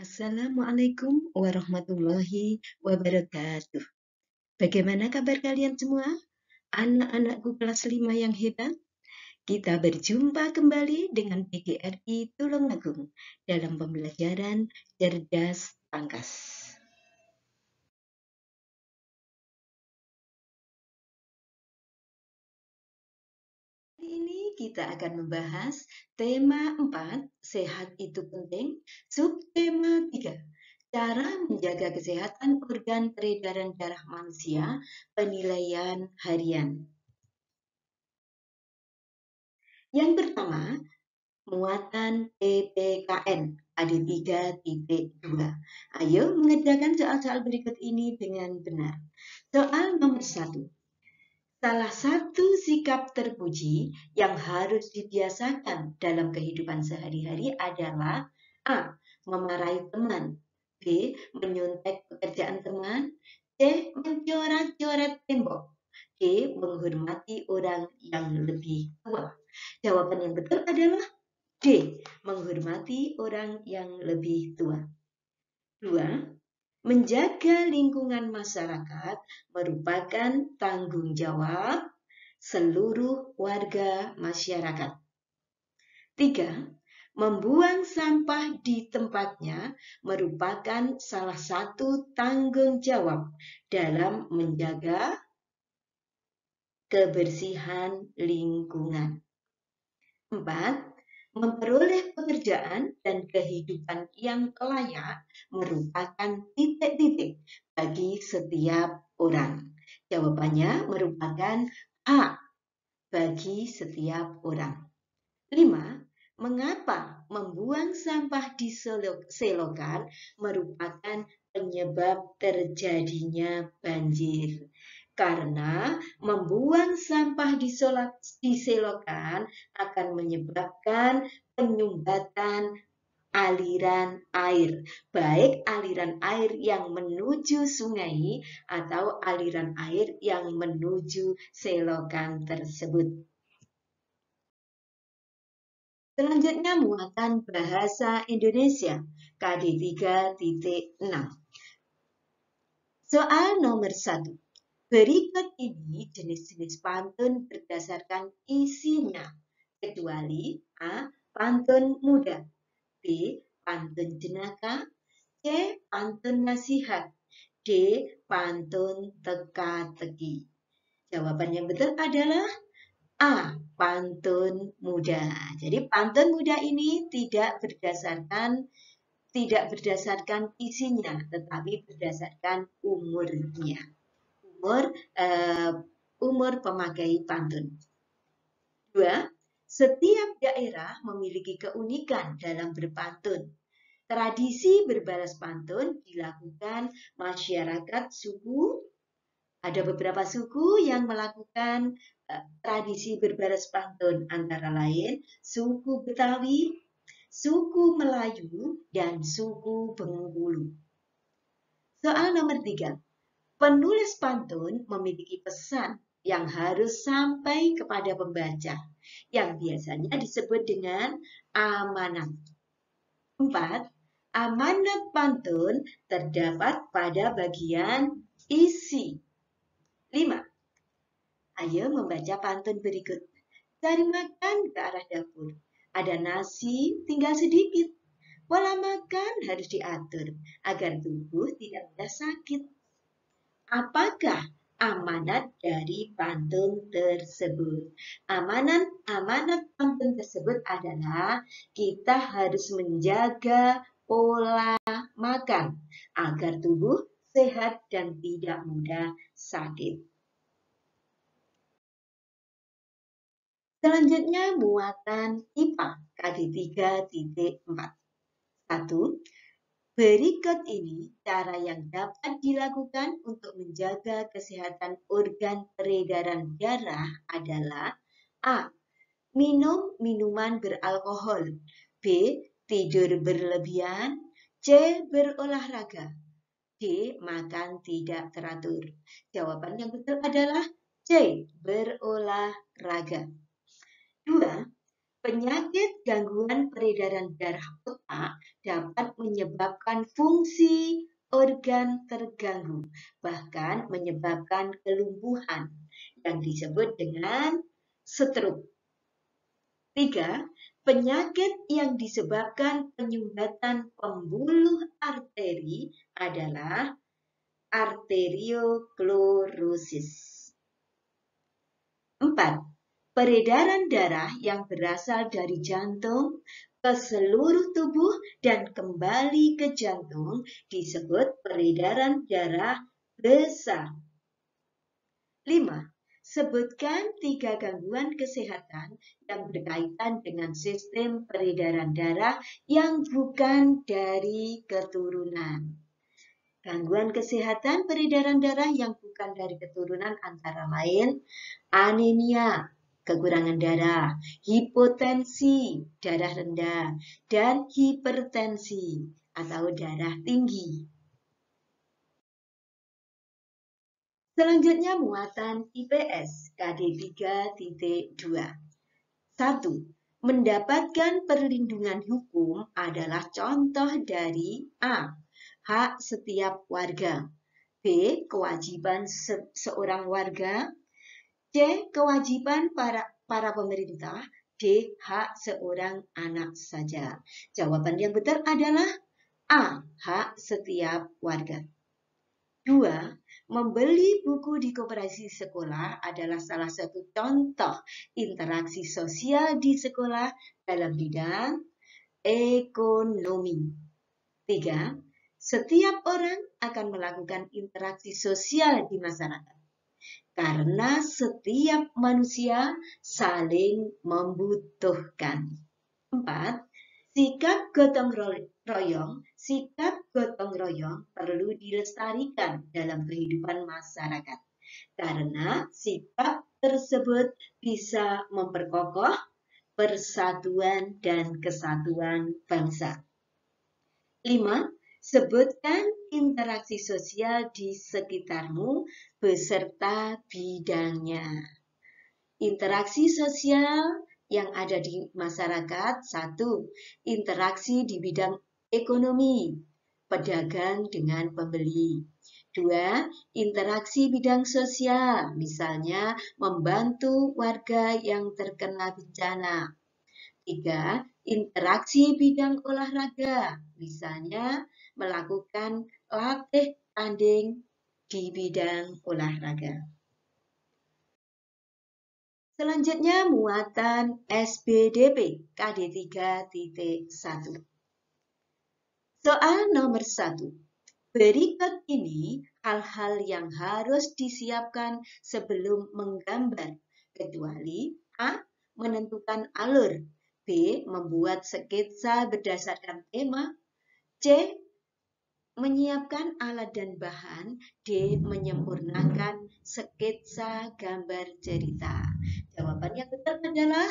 Assalamualaikum warahmatullahi wabarakatuh. Bagaimana kabar kalian semua? Anak-anakku kelas 5 yang hebat. Kita berjumpa kembali dengan PGRI Tulungagung dalam pembelajaran Cerdas Pangkas. Hari ini kita akan membahas tema 4, sehat itu penting, subtema 3, cara menjaga kesehatan organ peredaran darah manusia, penilaian harian. Yang pertama, muatan PPKN AD 3.2. Ayo mengerjakan soal-soal berikut ini dengan benar. Soal nomor 1. Salah satu sikap terpuji yang harus dibiasakan dalam kehidupan sehari-hari adalah A. Memarahi teman, B. Menyuntek pekerjaan teman, C. Mencoret-coret tembok, D. Menghormati orang yang lebih tua. Jawaban yang betul adalah D. Menghormati orang yang lebih tua. 2. Menjaga lingkungan masyarakat merupakan tanggung jawab seluruh warga masyarakat. 3. Membuang sampah di tempatnya merupakan salah satu tanggung jawab dalam menjaga kebersihan lingkungan. 4. Memperoleh pekerjaan dan kehidupan yang layak merupakan titik-titik bagi setiap orang. Jawabannya merupakan A, bagi setiap orang. 5. Mengapa membuang sampah di selokan merupakan penyebab terjadinya banjir? Karena membuang sampah di selokan akan menyebabkan penyumbatan aliran air, baik aliran air yang menuju sungai atau aliran air yang menuju selokan tersebut. Selanjutnya muatan bahasa Indonesia KD 3.6. Soal nomor 1. Berikut ini jenis-jenis pantun berdasarkan isinya, kecuali A. Pantun muda, B. Pantun jenaka, C. Pantun nasihat, D. Pantun teka-teki. Jawaban yang betul adalah A. Pantun muda. Jadi pantun muda ini tidak berdasarkan isinya, tetapi berdasarkan umurnya. Umur pemakai pantun. 2. Setiap daerah memiliki keunikan dalam berpantun. Tradisi berbalas pantun dilakukan masyarakat suku. Ada beberapa suku yang melakukan tradisi berbalas pantun, antara lain suku Betawi, suku Melayu, dan suku Bengkulu. Soal nomor 3. Penulis pantun memiliki pesan yang harus sampai kepada pembaca, yang biasanya disebut dengan amanat. 4. Amanat pantun terdapat pada bagian isi. 5. Ayo membaca pantun berikut. Cari makan ke arah dapur. Ada nasi, tinggal sedikit. Pola makan harus diatur agar tubuh tidak mudah sakit. Apakah amanat dari pantun tersebut? Amanat pantun tersebut adalah kita harus menjaga pola makan agar tubuh sehat dan tidak mudah sakit. Selanjutnya muatan IPA KD 3.4. 1. Berikut ini cara yang dapat dilakukan untuk menjaga kesehatan organ peredaran darah adalah A. Minum minuman beralkohol, B. Tidur berlebihan, C. Berolahraga, D. Makan tidak teratur. Jawaban yang betul adalah C. Berolahraga. 2. Penyakit gangguan peredaran darah otak dapat menyebabkan fungsi organ terganggu, bahkan menyebabkan kelumpuhan yang disebut dengan stroke. 3. Penyakit yang disebabkan penyumbatan pembuluh arteri adalah arteriosklerosis. 4. Peredaran darah yang berasal dari jantung ke seluruh tubuh dan kembali ke jantung disebut peredaran darah besar. 5. Sebutkan 3 gangguan kesehatan yang berkaitan dengan sistem peredaran darah yang bukan dari keturunan. Gangguan kesehatan peredaran darah yang bukan dari keturunan antara lain anemia, kekurangan darah, hipotensi, darah rendah, dan hipertensi atau darah tinggi. Selanjutnya muatan IPS KD 3.2. 1. Mendapatkan perlindungan hukum adalah contoh dari A. Hak setiap warga. B. Kewajiban seorang warga. C. Kewajiban para pemerintah. D. Hak seorang anak saja. Jawaban yang betul adalah A. Hak setiap warga. 2. Membeli buku di koperasi sekolah adalah salah satu contoh interaksi sosial di sekolah dalam bidang ekonomi. 3. Setiap orang akan melakukan interaksi sosial di masyarakat karena setiap manusia saling membutuhkan. 4. Sikap gotong royong perlu dilestarikan dalam kehidupan masyarakat karena sikap tersebut bisa memperkokoh persatuan dan kesatuan bangsa. 5. Sebutkan interaksi sosial di sekitarmu beserta bidangnya. Interaksi sosial yang ada di masyarakat. 1. Interaksi di bidang ekonomi, pedagang dengan pembeli. 2. Interaksi bidang sosial, misalnya membantu warga yang terkena bencana. 3. Interaksi bidang olahraga, misalnya melakukan latih tanding di bidang olahraga. Selanjutnya muatan SBDP KD 3.1. Soal nomor 1. Berikut ini hal-hal yang harus disiapkan sebelum menggambar, kecuali A. Menentukan alur, B. Membuat sketsa berdasarkan tema, C. Menyiapkan alat dan bahan, D. Menyempurnakan sketsa gambar cerita. Jawaban yang betul adalah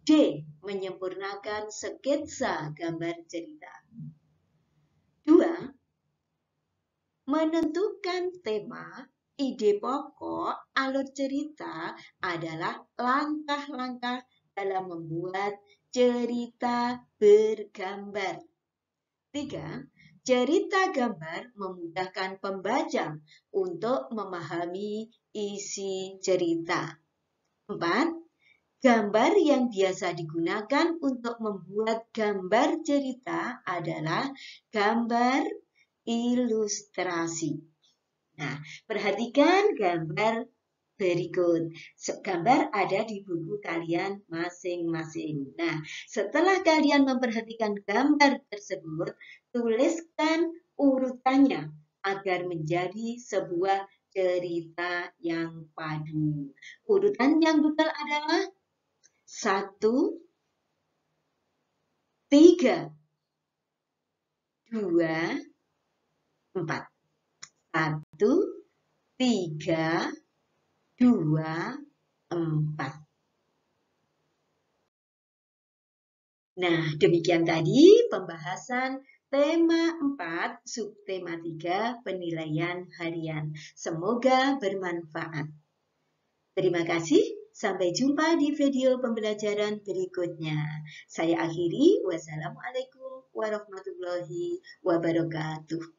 D. Menyempurnakan sketsa gambar cerita. 2. Menentukan tema, ide pokok, alur cerita adalah langkah-langkah dalam membuat cerita bergambar. 3. Cerita gambar memudahkan pembaca untuk memahami isi cerita. 4. Gambar yang biasa digunakan untuk membuat gambar cerita adalah gambar ilustrasi. Nah, perhatikan gambar berikut. Gambar ada di buku kalian masing-masing. Nah, setelah kalian memperhatikan gambar tersebut, tuliskan urutannya agar menjadi sebuah cerita yang padu. Urutan yang betul adalah 1, 3, 2, 4. 1, 3, 2, 4. Nah, demikian tadi pembahasan tema 4, subtema 3, penilaian harian. Semoga bermanfaat. Terima kasih, sampai jumpa di video pembelajaran berikutnya. Saya akhiri, wassalamualaikum warahmatullahi wabarakatuh. warahmatullahi wabarakatuh.